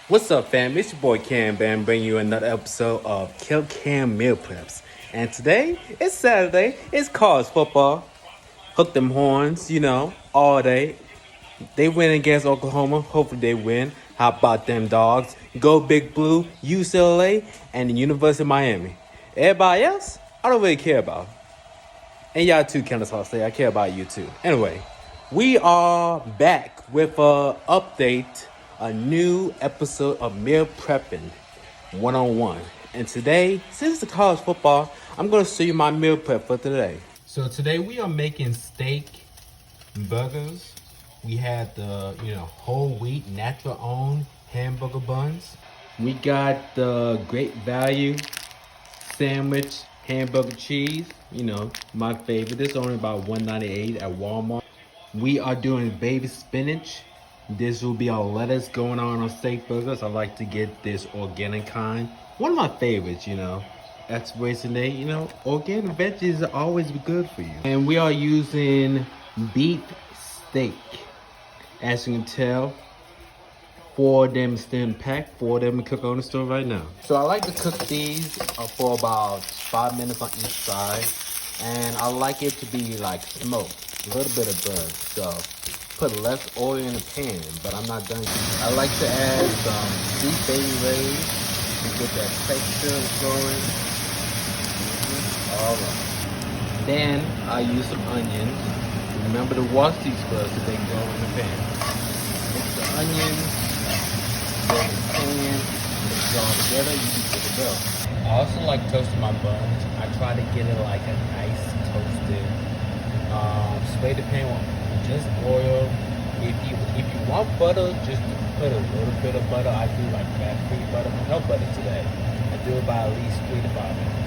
What's up, fam? It's your boy Cam Bam bringing you another episode of Kill Cam Meal Preps. And today, it's Saturday, it's college football. Hook them horns, all day. They win against Oklahoma. Hopefully they win. How about them dogs? Go Big Blue, UCLA, and the University of Miami. Everybody else, I don't really care about. And y'all too, Candace Hall, I care about you too. Anyway, we are back with a update, a new episode of Meal Prepping 101. And today, since it's college football, I'm going to show you my meal prep for today. So today we are making steak burgers. We had the whole wheat, natural owned hamburger buns. We got the great value sandwich hamburger cheese, my favorite. This is only about $1.98 at Walmart. We are doing baby spinach. This will be our lettuce going on steak burgers. I like to get this organic kind. One of my favorites, expiration date, organic veggies are always good for you. And we are using beef steak. As you can tell, 4 of them still in pack, 4 of them cook on the stove right now. So I like to cook these for about 5 minutes on each side. And I like it to be like smoked, a little bit of burn. So put less oil in the pan, but I'm not done yet. I like to add some sweet baby rays to get that texture going. All right. Then I use some onions. Remember to wash these first so they can go in the pan. Mix the onions, then the pan, mix it all together, you can good to go. I also like toasting my buns. I try to get it like a nice toasted. Spray the pan with just oil. If you want butter, just put a little bit of butter. I do like fat-free butter, but no butter today. I do it by at least 3 to 5 minutes.